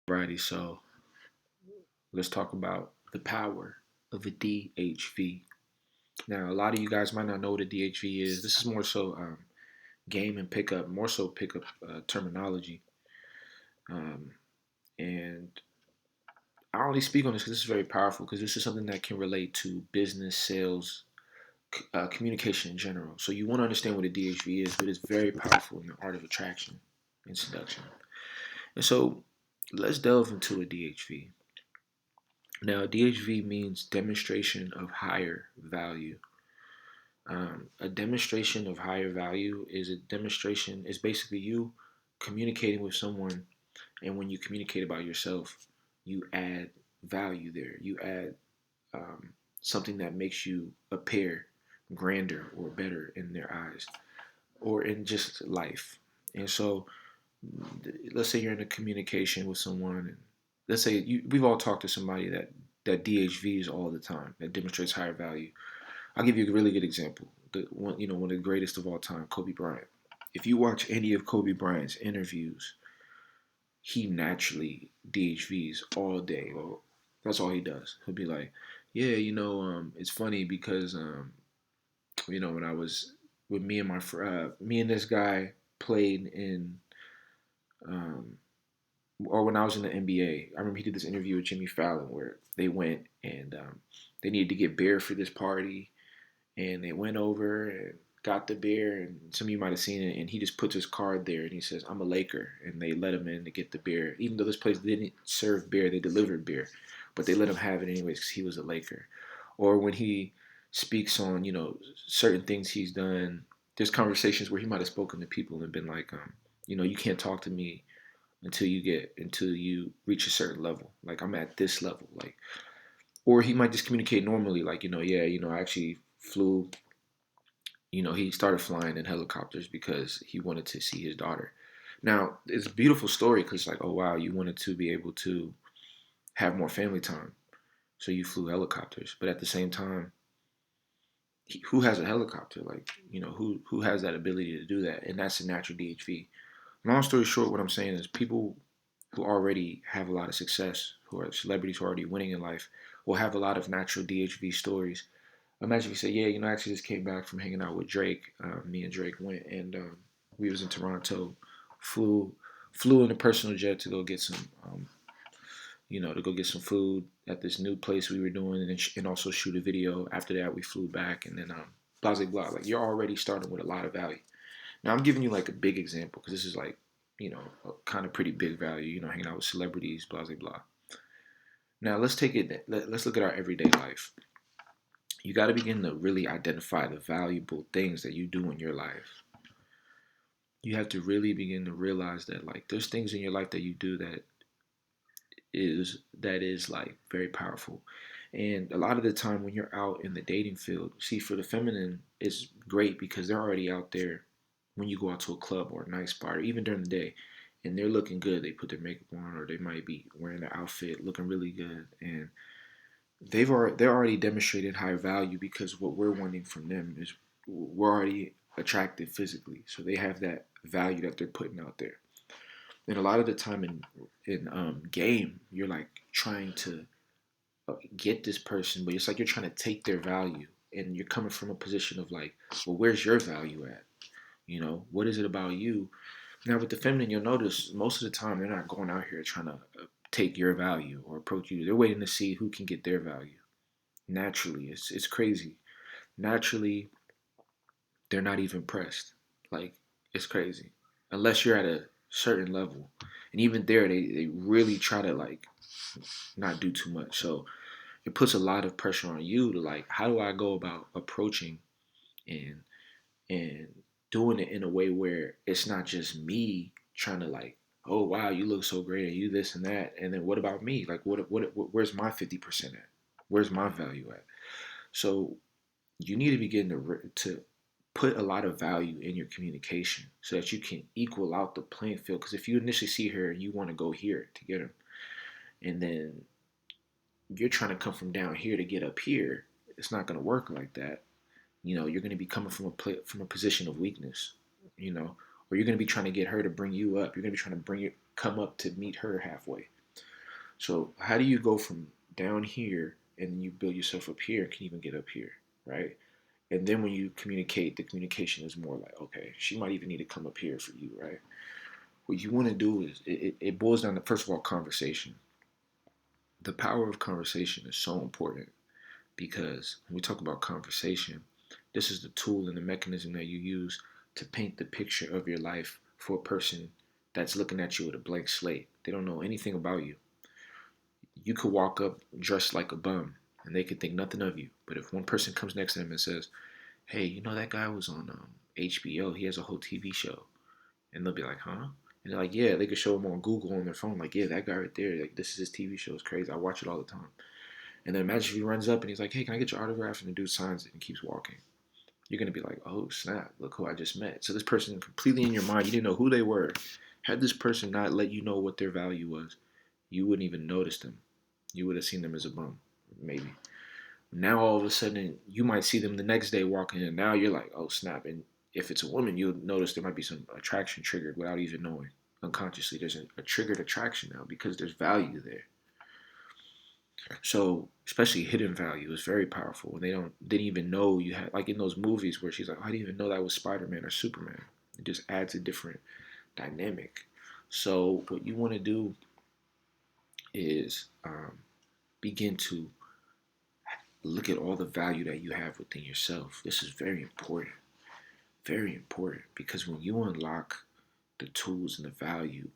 Alrighty, so let's talk about the power of a DHV. Now, a lot of you guys might not know what a DHV is. This is more so game and pickup, more so pickup terminology. Um, and I only speak on this because this is very powerful because this is something that can relate to business, sales, communication in general. So you want to understand what a DHV is, but it's very powerful in the art of attraction and seduction. And so let's delve into a DHV. Now, DHV means demonstration of higher value. A demonstration of higher value is a demonstration, is basically you communicating with someone, and when you communicate about yourself, you add value there. You add something that makes you appear grander or better in their eyes or in just life. And so, let's say you're in a communication with someone, and let's say we've all talked to somebody that DHVs all the time, that demonstrates higher value. I'll give you a really good example. One of the greatest of all time, Kobe Bryant. If you watch any of Kobe Bryant's interviews, he naturally DHVs all day. Well, that's all he does. He'll be like, "Yeah, it's funny because when I was with me and this guy played in um, or when I was in the NBA, I remember he did this interview with Jimmy Fallon where they went and they needed to get beer for this party, and they went over and got the beer, and some of you might have seen it, and he just puts his card there and he says, "I'm a Laker," and they let him in to get the beer, even though this place didn't serve beer, they delivered beer, but they let him have it anyways because he was a Laker. Or when he speaks on certain things he's done, there's conversations where he might have spoken to people and been like, you can't talk to me until you reach a certain level. Like, I'm at this level. Like, or he might just communicate normally, like, yeah, I actually flew. He started flying in helicopters because he wanted to see his daughter. Now, it's a beautiful story because, like, oh wow, you wanted to be able to have more family time, so you flew helicopters. But at the same time, who has a helicopter? Like, who has that ability to do that? And that's a natural DHV. Long story short, what I'm saying is people who already have a lot of success, who are celebrities who are already winning in life, will have a lot of natural DHV stories. Imagine if you say, yeah, I actually just came back from hanging out with Drake. Me and Drake went and we was in Toronto, flew flew in a personal jet to go get some food at this new place we were doing, and also shoot a video. After that, we flew back, and then blah blah blah. Like, you're already starting with a lot of value. Now I'm giving you like a big example because this is like a kind of pretty big value. Hanging out with celebrities, blah blah blah. Now let's take it. Let's look at our everyday life. You got to begin to really identify the valuable things that you do in your life. You have to really begin to realize that, like, there's things in your life that you do that is like very powerful. And a lot of the time when you're out in the dating field, see, for the feminine, it's great because they're already out there when you go out to a club or a night spot or even during the day, and they're looking good. They put their makeup on, or they might be wearing their outfit looking really good, and they're already demonstrated high value because what we're wanting from them is we're already attractive physically, so they have that value that they're putting out there. And a lot of the time in game, you're like trying to get this person, but it's like you're trying to take their value, and you're coming from a position of like, well, where's your value at? What is it about you? Now with the feminine, you'll notice most of the time they're not going out here trying to take your value or approach you. They're waiting to see who can get their value. Naturally, it's crazy. Naturally, they're not even pressed. Like, it's crazy. Unless you're at a certain level. And even there, they really try to, like, not do too much. So it puts a lot of pressure on you to, like, how do I go about approaching and and doing it in a way where it's not just me trying to, like, oh wow, you look so great and you this and that, and then what about me? Like, where's my 50% at? Where's my value at? So you need to begin to put a lot of value in your communication so that you can equal out the playing field. Because if you initially see her and you want to go here to get her, and then you're trying to come from down here to get up here, it's not going to work like that. You're going to be coming from a position of weakness. Or you're going to be trying to get her to bring you up. You're going to be trying to come up to meet her halfway. So how do you go from down here and you build yourself up here and can even get up here, right? And then when you communicate, the communication is more like, okay, she might even need to come up here for you, right? What you want to do is it boils down to, first of all, conversation. The power of conversation is so important because when we talk about conversation, this is the tool and the mechanism that you use to paint the picture of your life for a person that's looking at you with a blank slate. They don't know anything about you. You could walk up dressed like a bum and they could think nothing of you. But if one person comes next to them and says, hey, you know that guy was on HBO, he has a whole TV show. And they'll be like, huh? And they're like, yeah, they could show them on Google on their phone, like, yeah, that guy right there, like, this is his TV show. It's crazy. I watch it all the time. And then imagine if he runs up and he's like, hey, can I get your autograph? And the dude signs it and keeps walking. You're going to be like, oh, snap, look who I just met. So this person completely in your mind, you didn't know who they were. Had this person not let you know what their value was, you wouldn't even notice them. You would have seen them as a bum, maybe. Now all of a sudden, you might see them the next day walking in. Now you're like, oh, snap. And if it's a woman, you'll notice there might be some attraction triggered without even knowing. Unconsciously, there's a triggered attraction now because there's value there. So, especially hidden value is very powerful. And didn't even know you had, like in those movies where she's like, oh, I didn't even know that was Spider-Man or Superman. It just adds a different dynamic. So, what you want to do is begin to look at all the value that you have within yourself. This is very important because when you unlock the tools and the value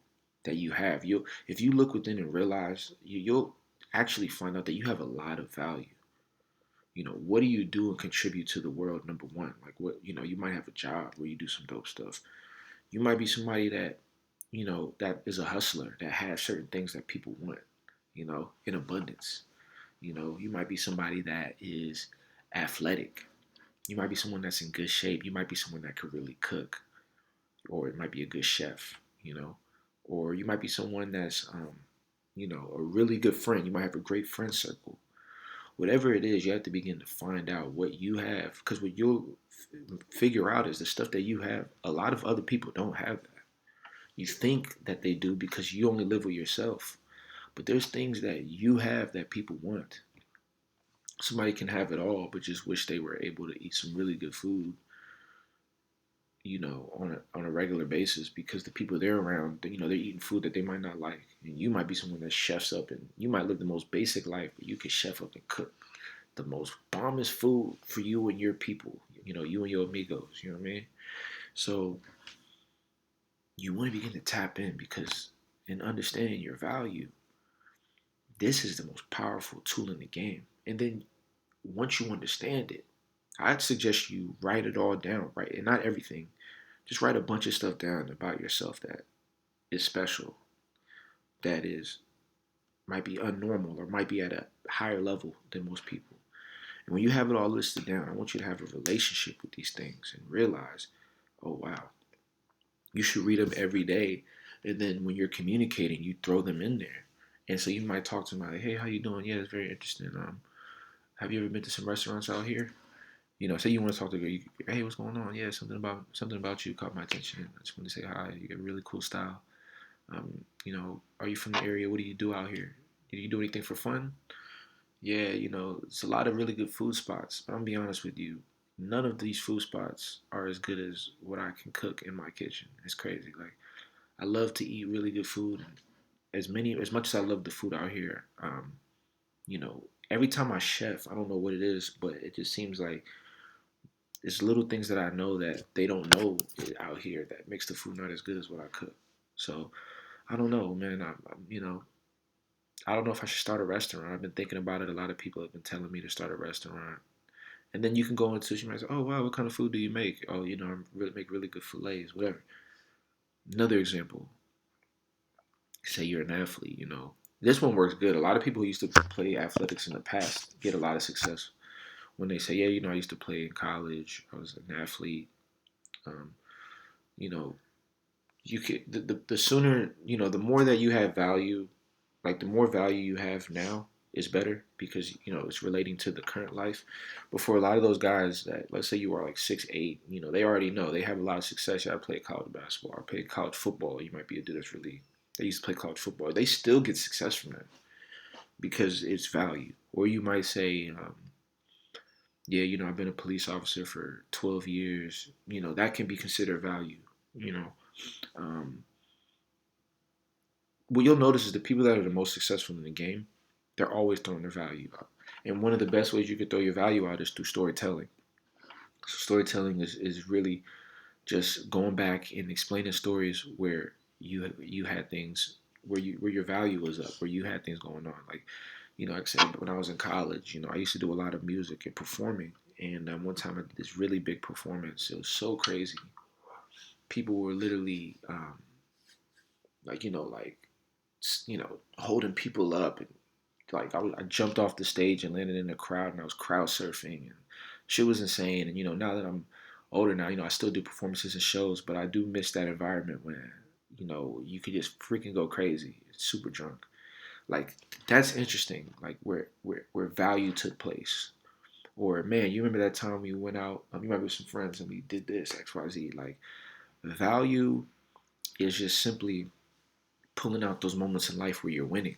that you have, you if you look within and realize you'll actually find out that you have a lot of value. You know, what do you do and contribute to the world? Number one, like what you might have a job where you do some dope stuff. You might be somebody that that is a hustler that has certain things that people want. In abundance. You might be somebody that is athletic. You might be someone that's in good shape. You might be someone that could really cook, or it might be a good chef. Or you might be someone that's, a really good friend. You might have a great friend circle. Whatever it is, you have to begin to find out what you have, because what you'll figure out is the stuff that you have. A lot of other people don't have that. You think that they do because you only live with yourself, but there's things that you have that people want. Somebody can have it all, but just wish they were able to eat some really good food, on a regular basis because the people they're around, they're eating food that they might not like. And you might be someone that chefs up and you might live the most basic life, but you can chef up and cook the most bombest food for you and your people, you and your amigos, you know what I mean? So you want to begin to tap in because in understanding your value, this is the most powerful tool in the game. And then once you understand it, I'd suggest you write it all down, right? And not everything. Just write a bunch of stuff down about yourself that is special, that is might be unnormal or might be at a higher level than most people. And when you have it all listed down, I want you to have a relationship with these things and realize, oh wow, you should read them every day. And then when you're communicating, you throw them in there. And so you might talk to somebody, hey, how you doing? Yeah, it's very interesting. Have you ever been to some restaurants out here? Say you want to talk to a girl, hey, what's going on? Yeah, something about you caught my attention. I just want to say hi. You got really cool style. Are you from the area? What do you do out here? Do you do anything for fun? Yeah, it's a lot of really good food spots. But I'm gonna be honest with you, none of these food spots are as good as what I can cook in my kitchen. It's crazy. Like I love to eat really good food. As much as I love the food out here, every time I chef, I don't know what it is, but it just seems like it's little things that I know that they don't know out here that makes the food not as good as what I cook. So I don't know, man. I don't know if I should start a restaurant. I've been thinking about it. A lot of people have been telling me to start a restaurant. And then you can go into, you might say, oh, wow, what kind of food do you make? Oh, I make really good fillets, whatever. Another example, say you're an athlete, This one works good. A lot of people who used to play athletics in the past get a lot of success when they say, yeah, I used to play in college. I was an athlete. Um, you know, you could the sooner the more that you have value, like the more value you have now is better because it's relating to the current life. But for a lot of those guys that let's say you are like 6'8", they already know they have a lot of success. I play college basketball, I play college football. You might be a dude that's really they used to play college football. They still get success from that. because it's value. Or you might say, yeah, I've been a police officer for 12 years. That can be considered value. You know, um, what you'll notice is the people that are the most successful in the game, they're always throwing their value out. And one of the best ways you can throw your value out is through storytelling. So storytelling is really just going back and explaining stories where you had things where your value was up, where you had things going on. Like I said, when I was in college, I used to do a lot of music and performing. And one time I did this really big performance. It was so crazy. People were literally like holding people up, and like I jumped off the stage and landed in the crowd, and I was crowd surfing, and shit was insane. And now that I'm older now, I still do performances and shows, but I do miss that environment when you could just freaking go crazy, super drunk. Like that's interesting. Like where value took place. Or man, you remember that time we went out? You might be with some friends and we did this X Y Z. Like value is just simply pulling out those moments in life where you're winning,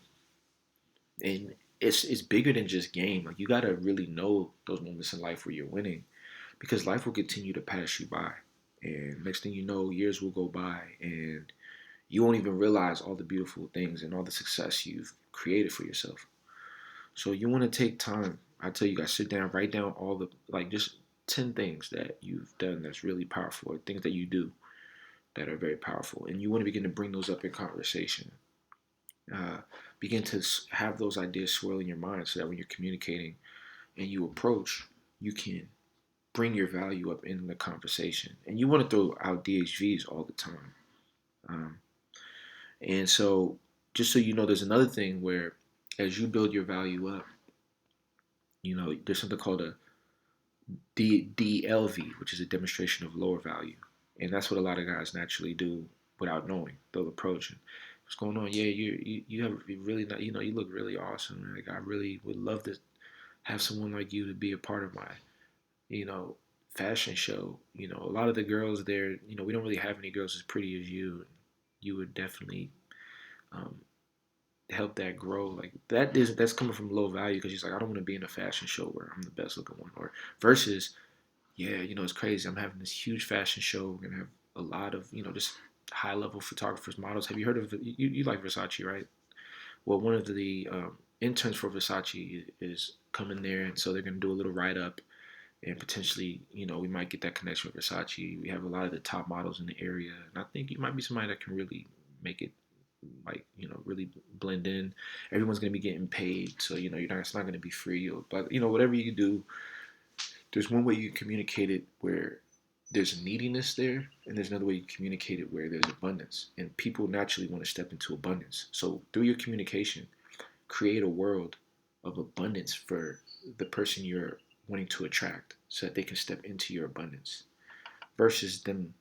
and it's bigger than just game. Like you gotta really know those moments in life where you're winning, because life will continue to pass you by, and next thing you know, years will go by, and you won't even realize all the beautiful things and all the success you've created for yourself. So you want to take time. I tell you guys, sit down, write down all the like just 10 things that you've done that's really powerful, or things that you do that are very powerful, and you want to begin to bring those up in conversation. uh, Begin to have those ideas swirl in your mind, so that when you're communicating and you approach, you can bring your value up in the conversation. And you want to throw out DHVs all the time. Um, and so, just so you know, there's another thing where, as you build your value up, there's something called a DLV, which is a demonstration of lower value. And that's what a lot of guys naturally do without knowing. They'll approach and what's going on? Yeah, you have really not, you look really awesome. Like I really would love to have someone like you to be a part of my, you know, fashion show. A lot of the girls there, we don't really have any girls as pretty as you. You would definitely um, help that grow. Like that's coming from low value, because she's like, I don't want to be in a fashion show where I'm the best looking one. Or versus, yeah, it's crazy. I'm having this huge fashion show. We're gonna have a lot of just high level photographers, models. Have you heard of you like Versace, right? Well, one of the interns for Versace is coming there, and so they're gonna do a little write up, and potentially, we might get that connection with Versace. We have a lot of the top models in the area, and I think you might be somebody that can really make it, like really blend in. Everyone's gonna be getting paid, so you're not. It's not gonna be free, but whatever you do, there's one way you communicate it where there's neediness there, and there's another way you communicate it where there's abundance, and people naturally want to step into abundance. So through your communication, create a world of abundance for the person you're wanting to attract, so that they can step into your abundance, versus them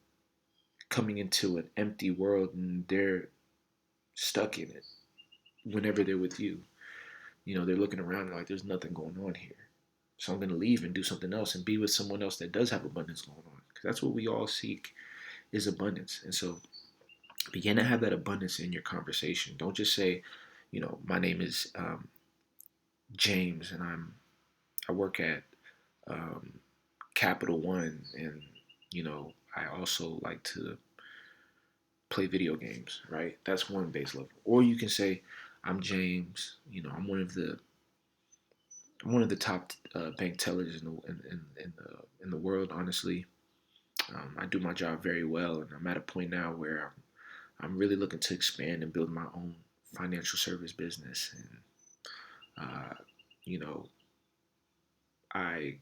coming into an empty world and they're stuck in it whenever they're with you. They're looking around like there's nothing going on here. So I'm going to leave and do something else and be with someone else that does have abundance going on. Because that's what we all seek, is abundance. And so begin to have that abundance in your conversation. Don't just say, my name is James, and I work at um, Capital One, and I also like to play video games. Right? That's one base level. Or you can say, I'm James. I'm one of the top bank tellers in the world. Honestly, I do my job very well, and I'm at a point now where I'm really looking to expand and build my own financial service business. And uh, you know, I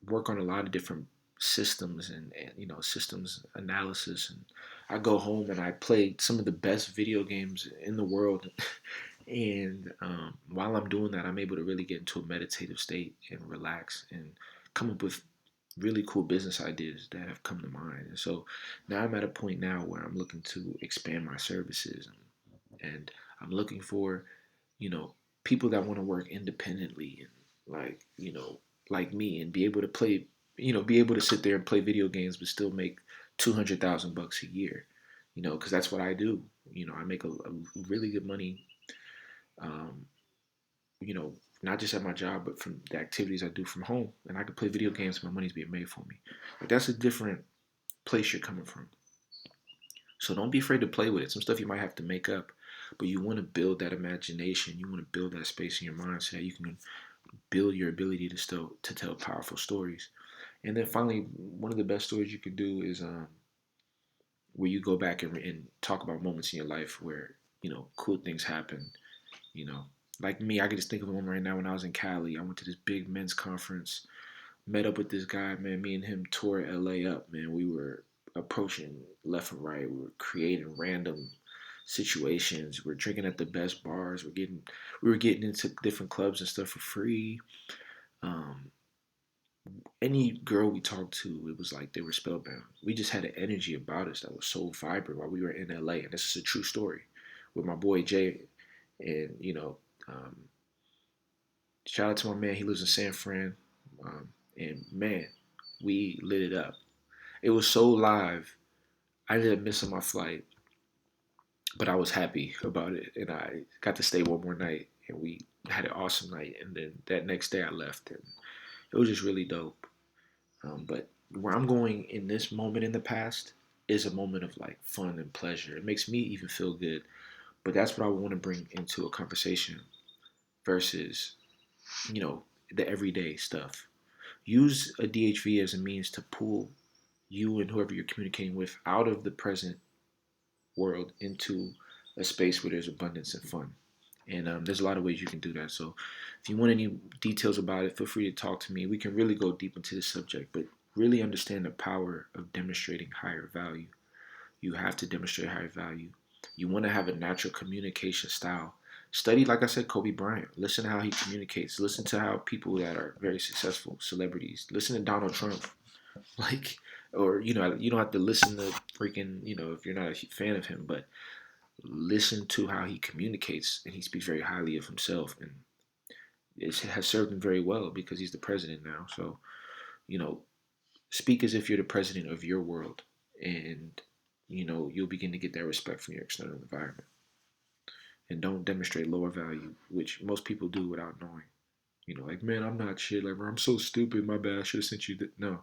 work on a lot of different systems, and systems analysis. And I go home and I play some of the best video games in the world. And while I'm doing that, I'm able to really get into a meditative state and relax and come up with really cool business ideas that have come to mind. And so now I'm at a point now where I'm looking to expand my services, and I'm looking for, you know, people that want to work independently, and like me, and be able to play, be able to sit there and play video games but still make $200,000 a year, because that's what I do. I make a really good money, um, you know, not just at my job, but from the activities I do from home. And I can play video games and my money's being made for me. Like, that's a different place you're coming from. So don't be afraid to play with it. Some stuff you might have to make up, but you want to build that imagination. You want to build that space in your mind so that you can build your ability to tell powerful stories. And then finally, one of the best stories you can do is where you go back and talk about moments in your life where cool things happen. You know, like me, I can just think of one right now. When I was in Cali, I went to this big men's conference, met up with this guy. Man, me and him tore LA up. Man, we were approaching left and right. We were creating random situations. We're drinking at the best bars. We were getting into different clubs and stuff for free. Um, any girl we talked to, it was like they were spellbound. We just had an energy about us that was so vibrant while we were in LA. And this is a true story with my boy Jay. And, shout out to my man. He lives in San Fran. And man, we lit it up. It was so live. I ended up missing my flight, but I was happy about it. And I got to stay one more night. And we had an awesome night. And then that next day I left. And it was just really dope. But where I'm going in this moment in the past is a moment of like fun and pleasure. It makes me even feel good. But that's what I want to bring into a conversation versus, you know, the everyday stuff. Use a DHV as a means to pull you and whoever you're communicating with out of the present world into a space where there's abundance and fun. And there's a lot of ways you can do that. So if you want any details about it, feel free to talk to me. We can really go deep into this subject, but really understand the power of demonstrating higher value. You have to demonstrate higher value. You want to have a natural communication style. Study, like I said, Kobe Bryant. Listen to how he communicates. Listen to how people that are very successful, celebrities. Listen to Donald Trump. Like, or, you don't have to listen to freaking, if you're not a fan of him, but listen to how he communicates, and he speaks very highly of himself, and it has served him very well because he's the president now. So, you know, speak as if you're the president of your world, and you'll begin to get that respect from your external environment. And don't demonstrate lower value, which most people do without knowing. Like, man, I'm not shit. Like, I'm so stupid. My bad. I should have sent you that. No,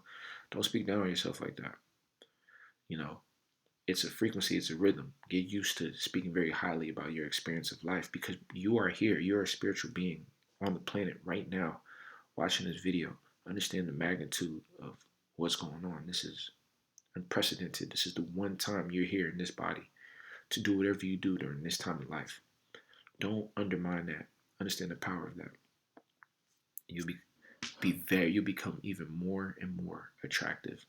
don't speak down on yourself like that. You know, it's a frequency, it's a rhythm. Get used to speaking very highly about your experience of life because you are here. You're a spiritual being on the planet right now watching this video. Understand the magnitude of what's going on. This is unprecedented. This is the one time you're here in this body to do whatever you do during this time in life. Don't undermine that. Understand the power of that. You'll you'll become even more and more attractive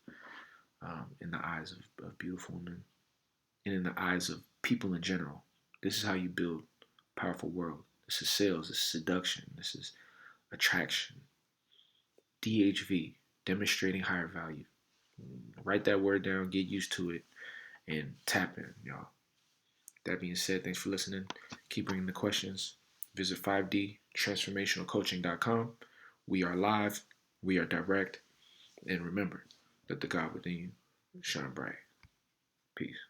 in the eyes of beautiful women and in the eyes of people in general. This is how you build a powerful world. This is sales. This is seduction. This is attraction. DHV, demonstrating higher value. Write that word down, get used to it, and tap in, y'all. That being said, thanks for listening. Keep bringing the questions. Visit 5dtransformationalcoaching.com. We are live. We are direct. And remember, let the God within you shine bright. Peace.